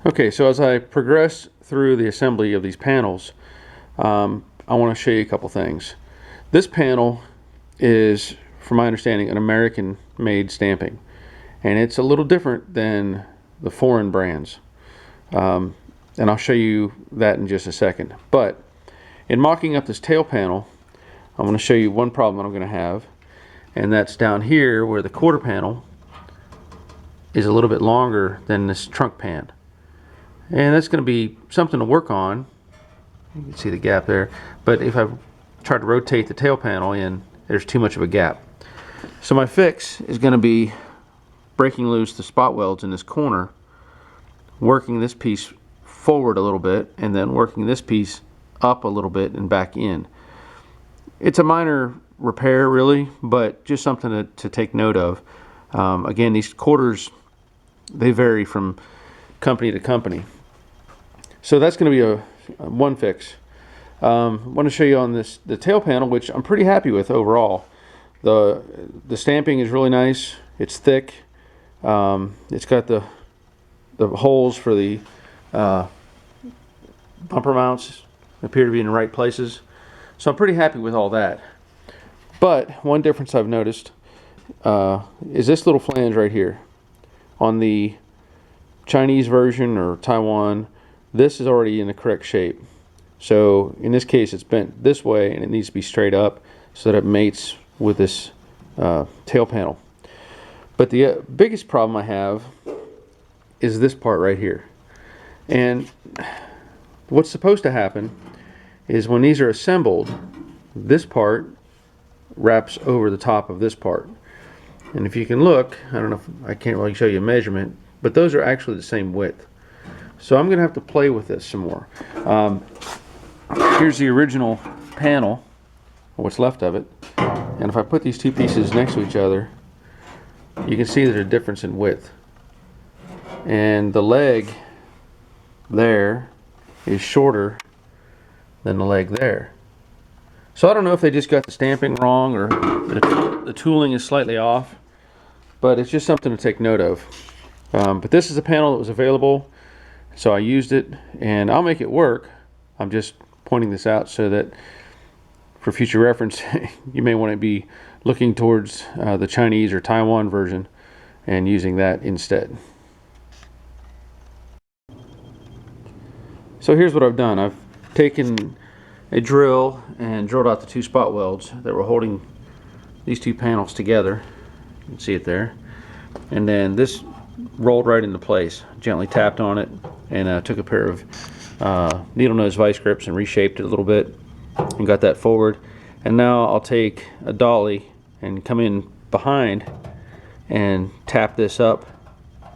Okay, so as I progress through the assembly of these panels, I want to show you a couple things. This panel is, from my understanding, an American-made stamping, and it's a little different than the foreign brands. And I'll show you that in just a second. But in mocking up this tail panel, I'm going to show you one problem that I'm going to have, and that's down here where the quarter panel is a little bit longer than this trunk pan. And that's going to be something to work on. You can see the gap there. But if I try to rotate the tail panel in, there's too much of a gap. So my fix is going to be breaking loose the spot welds in this corner, working this piece forward a little bit, and then working this piece up a little bit and back in. It's a minor repair really, but just something to take note of. Again, these quarters, they vary from company to company. So that's going to be a one fix. I want to show you on the tail panel, which I'm pretty happy with overall. The stamping is really nice. It's thick. It's got the holes for the bumper mounts appear to be in the right places. So I'm pretty happy with all that. But one difference I've noticed is this little flange right here. On the Chinese version or Taiwan, this is already in the correct shape. So in this case it's bent this way and it needs to be straight up so that it mates with this tail panel. But the biggest problem I have is this part right here. And what's supposed to happen is when these are assembled, this part wraps over the top of this part. And if you can look, I don't know if I can't really show you a measurement, but those are actually the same width. So I'm going to have to play with this some more. Here's the original panel, or what's left of it. And if I put these two pieces next to each other, you can see there's a difference in width. And the leg there is shorter than the leg there. So I don't know if they just got the stamping wrong or the tooling is slightly off, but it's just something to take note of. But this is a panel that was available, so I used it, and I'll make it work. I'm just pointing this out so that for future reference you may want to be looking towards the Chinese or Taiwan version and using that instead. So here's what I've done. I've taken a drill and drilled out the two spot welds that were holding these two panels together. You can see it there. And then this rolled right into place. Gently tapped on it and took a pair of needle nose vice grips and reshaped it a little bit and got that forward. And now I'll take a dolly and come in behind and tap this up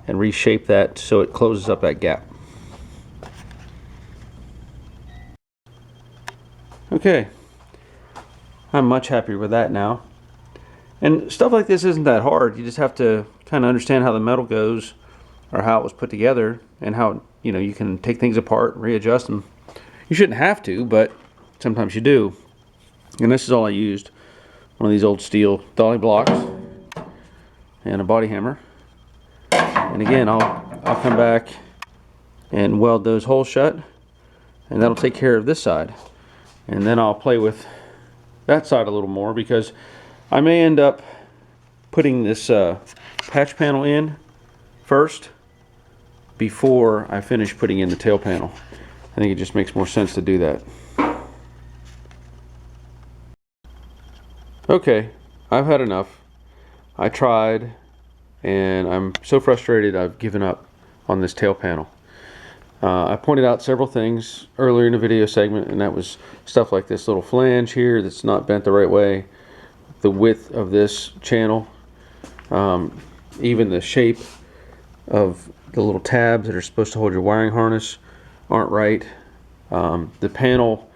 and reshape that so it closes up that gap. Okay, I'm much happier with that now. And stuff like this isn't that hard. You just have to kind of understand how the metal goes or how it was put together and how, you know, you can take things apart and readjust them. You shouldn't have to, but sometimes you do. And this is all I used. One of these old steel dolly blocks and a body hammer. And again, I'll come back and weld those holes shut, and that'll take care of this side. And then I'll play with that side a little more because I may end up putting this patch panel in first before I finish putting in the tail panel. I think it just makes more sense to do that. Okay, I've had enough. I tried and I'm so frustrated I've given up on this tail panel. I pointed out several things earlier in the video segment, and that was stuff like this little flange here that's not bent the right way, the width of this channel, even the shape of the little tabs that are supposed to hold your wiring harness aren't right. The panel,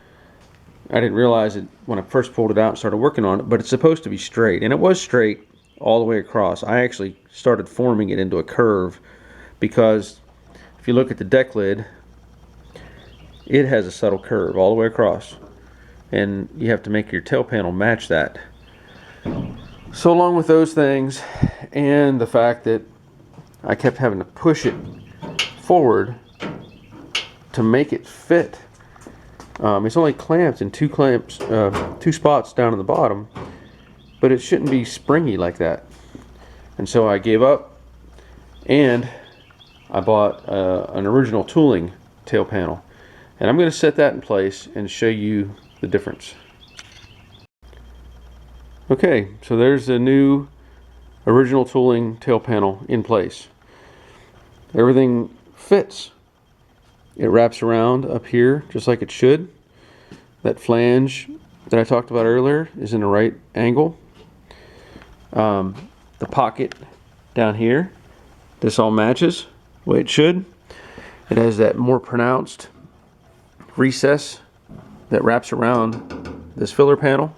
I didn't realize it when I first pulled it out and started working on it, but it's supposed to be straight, and it was straight all the way across. I actually started forming it into a curve because if you look at the deck lid, it has a subtle curve all the way across, and you have to make your tail panel match that. So along with those things and the fact that I kept having to push it forward to make it fit. It's only clamped in two spots down in the bottom, but it shouldn't be springy like that. And so I gave up, and I bought an original tooling tail panel, and I'm going to set that in place and show you the difference. Okay, so there's the new original tooling tail panel in place. Everything fits. It wraps around up here just like it should. That flange that I talked about earlier is in the right angle. The pocket down here, this all matches the way it should. It has that more pronounced recess that wraps around this filler panel.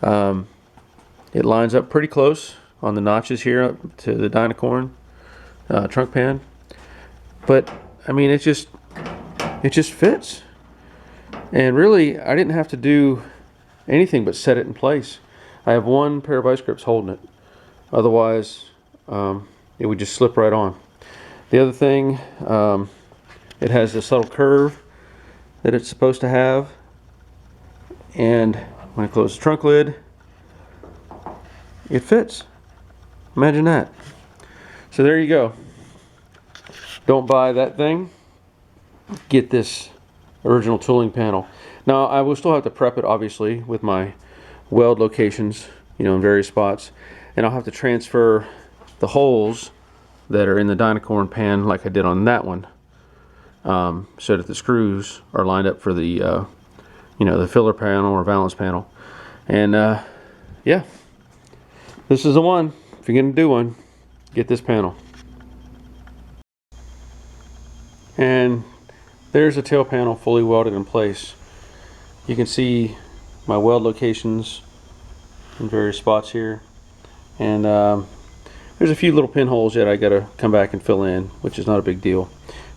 It lines up pretty close on the notches here up to the Dynacorn trunk pan. But I mean, it just fits. And really, I didn't have to do anything but set it in place. I have one pair of vice grips holding it. Otherwise, it would just slip right on. The other thing, it has this subtle curve that it's supposed to have. And when I close the trunk lid, it fits. Imagine that. So there you go. Don't buy that thing. Get this original tooling panel. Now I will still have to prep it, obviously, with my weld locations, you know, in various spots, and I'll have to transfer the holes that are in the Dynacorn pan like I did on that one, so that the screws are lined up for the you know, the filler panel or valance panel. And yeah, this is the one. If you're gonna do one, get this panel. And there's a tail panel fully welded in place. You can see my weld locations in various spots here, and there's a few little pinholes that I gotta come back and fill in, which is not a big deal,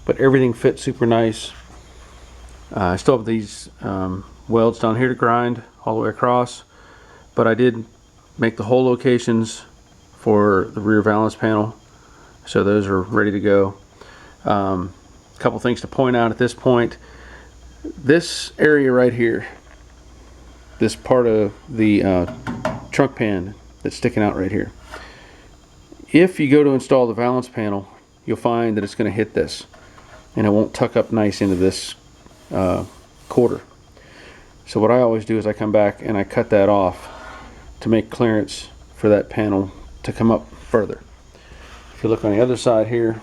but everything fits super nice. I still have these welds down here to grind all the way across, but I did make the hole locations for the rear valance panel, so those are ready to go. Couple things to point out at this point. This area right here, this part of the trunk pan that's sticking out right here, if you go to install the valance panel, you'll find that it's going to hit this, and it won't tuck up nice into this quarter. So what I always do is I come back and I cut that off to make clearance for that panel to come up further. If you look on the other side here,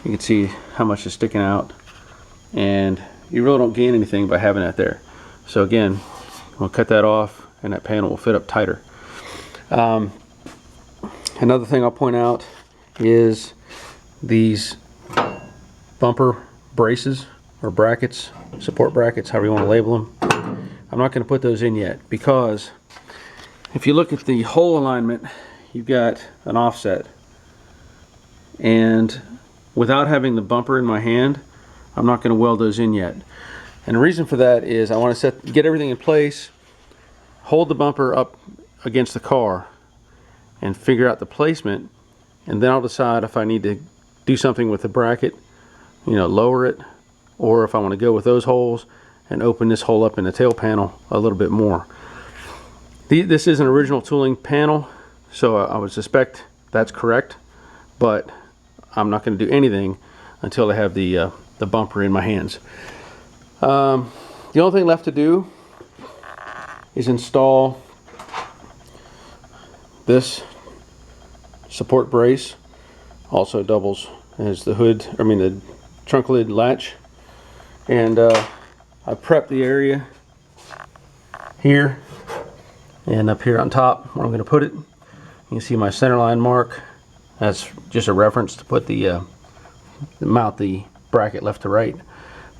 you can see how much is sticking out, and you really don't gain anything by having that there. So again, we'll cut that off and that panel will fit up tighter. Another thing I'll point out is these bumper braces or brackets, support brackets, however you want to label them. I'm not going to put those in yet, because if you look at the hole alignment, you've got an offset, and without having the bumper in my hand, I'm not going to weld those in yet. And the reason for that is I want to get everything in place, hold the bumper up against the car, and figure out the placement, and then I'll decide if I need to do something with the bracket, you know, lower it, or if I want to go with those holes and open this hole up in the tail panel a little bit more. This is an original tooling panel, so I would suspect that's correct, but I'm not going to do anything until I have the bumper in my hands. The only thing left to do is install this support brace. Also doubles as the hood, the trunk lid latch. And I prepped the area here and up here on top where I'm going to put it. You can see my center line mark. That's just a reference to put the mount the bracket left to right.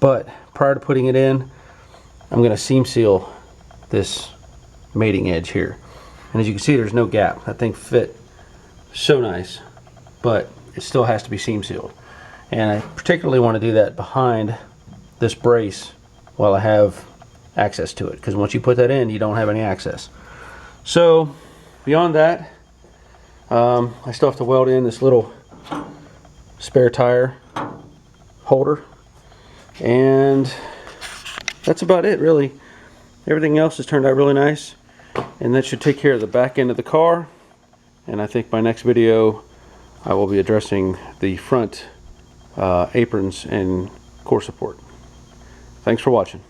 But prior to putting it in, I'm going to seam seal this mating edge here. And as you can see, there's no gap. That thing fit so nice, but it still has to be seam sealed. And I particularly want to do that behind this brace while I have access to it, because once you put that in, you don't have any access. So beyond that, I still have to weld in this little spare tire holder And that's about it, really. Everything else has turned out really nice, and that should take care of the back end of the car. And I think my next video I will be addressing the front aprons and core support. Thanks for watching.